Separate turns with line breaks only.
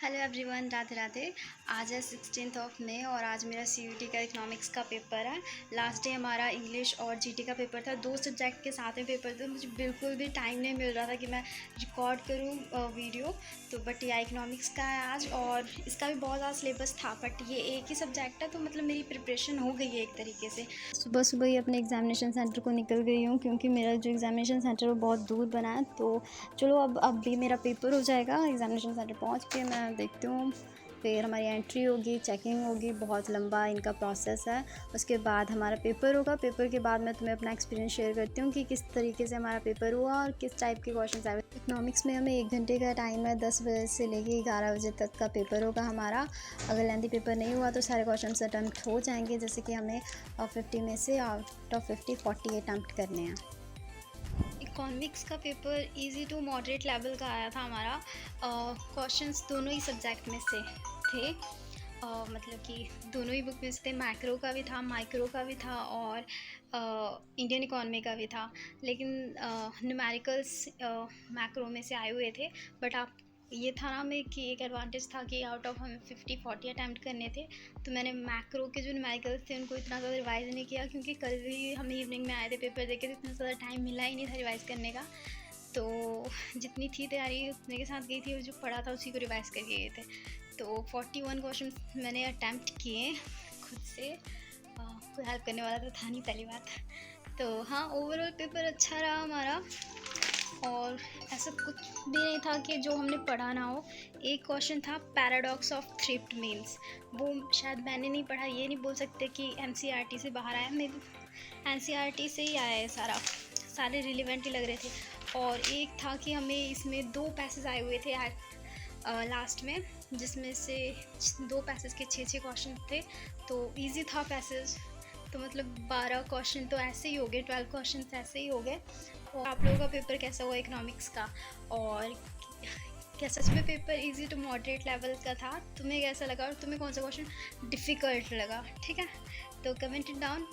Hello everyone, Radhe Radhe. आज है 16 मई और आज मेरा सीयूईटी का इकोनॉमिक्स का पेपर है। लास्ट डे हमारा इंग्लिश और जीटी का पेपर था। दो सब्जेक्ट के साथ में पेपर थे। मुझे बिल्कुल भी टाइम नहीं मिल रहा था कि मैं रिकॉर्ड करूं वीडियो। तो बट यह इकोनॉमिक्स का है आज और इसका भी बहुत ज़्यादा सिलेबस था, बट ये एक ही सब्जेक्ट है तो मतलब मेरी प्रिपरेशन हो गई है एक तरीके से। सुबह सुबह ही अपने एग्जामिनेशन सेंटर को निकल गई हूँ क्योंकि मेरा जो एग्जामिनेशन सेंटर वो बहुत दूर बना है। तो चलो अब भी मेरा पेपर हो जाएगा। एग्जामिनेशन सेंटर पहुँच के मैं देखती हूँ, फिर हमारी एंट्री होगी, चेकिंग होगी, बहुत लंबा इनका प्रोसेस है। उसके बाद हमारा पेपर होगा। पेपर के बाद मैं तुम्हें अपना एक्सपीरियंस शेयर करती हूँ कि किस तरीके से हमारा पेपर हुआ और किस टाइप के क्वेश्चन आए। इकोनॉमिक्स में हमें 1 घंटे का टाइम है। 10 बजे से लेके 11 बजे तक का पेपर होगा हमारा। अगर लेंथी पेपर नहीं हुआ तो सारे क्वेश्चन अटैम्प्ट हो जाएंगे। जैसे कि हमें 50 में से आउट ऑफ 50 40 अटैम्प्ट करने हैं। इकोनॉमिक्स का paper easy to moderate level का आया था हमारा। क्वेश्चंस दोनों ही सब्जेक्ट में से थे। मतलब कि दोनों ही बुक में से थे। मैक्रो का भी था, माइक्रो का भी था और इंडियन इकोनॉमी का भी था। लेकिन न्यूमेरिकल्स मैक्रो में से आए हुए थे। बट आप ये था ना में कि एक एडवांटेज था कि आउट ऑफ हमें 50-40 अटैम्प्ट करने थे। तो मैंने मैक्रो के जो न्यूमेरिकल्स थे उनको इतना ज़्यादा रिवाइज़ नहीं किया क्योंकि कल भी हम इवनिंग में आए थे पेपर देके, तो इतना ज़्यादा टाइम मिला ही नहीं था रिवाइज़ करने का। तो जितनी थी तैयारी उतने के साथ गई थी, जो पढ़ा था उसी को रिवाइज़ करके गए थे। तो 41 क्वेश्चन मैंने अटैम्प्ट किए खुद से। कोई हेल्प करने वाला तो था नहीं, पहली बात। तो हाँ, ओवरऑल पेपर अच्छा रहा हमारा और ऐसा कुछ भी नहीं था कि जो हमने पढ़ा ना हो। एक क्वेश्चन था पैराडॉक्स ऑफ थ्रिफ्ट मीन्स, वो शायद मैंने नहीं पढ़ा। ये नहीं बोल सकते कि एनसीईआरटी से बाहर आया, मेरे एनसीईआरटी से ही आया है सारे रिलेवेंट ही लग रहे थे। और एक था कि हमें इसमें 2 पैसेज आए हुए थे लास्ट में, जिसमें से 2 पैसेज के 6-6 क्वेश्चन थे। तो इजी था पैसेज। तो मतलब 12 क्वेश्चन तो ऐसे ही हो गए, 12 क्वेश्चन ऐसे ही हो गए। और आप लोगों का पेपर कैसा हुआ इकोनॉमिक्स का, और क्या सच में paper easy to moderate level का था? तुम्हें कैसा लगा और तुम्हें कौन सा क्वेश्चन डिफ़िकल्ट लगा? ठीक है, तो कमेंट इट डाउन।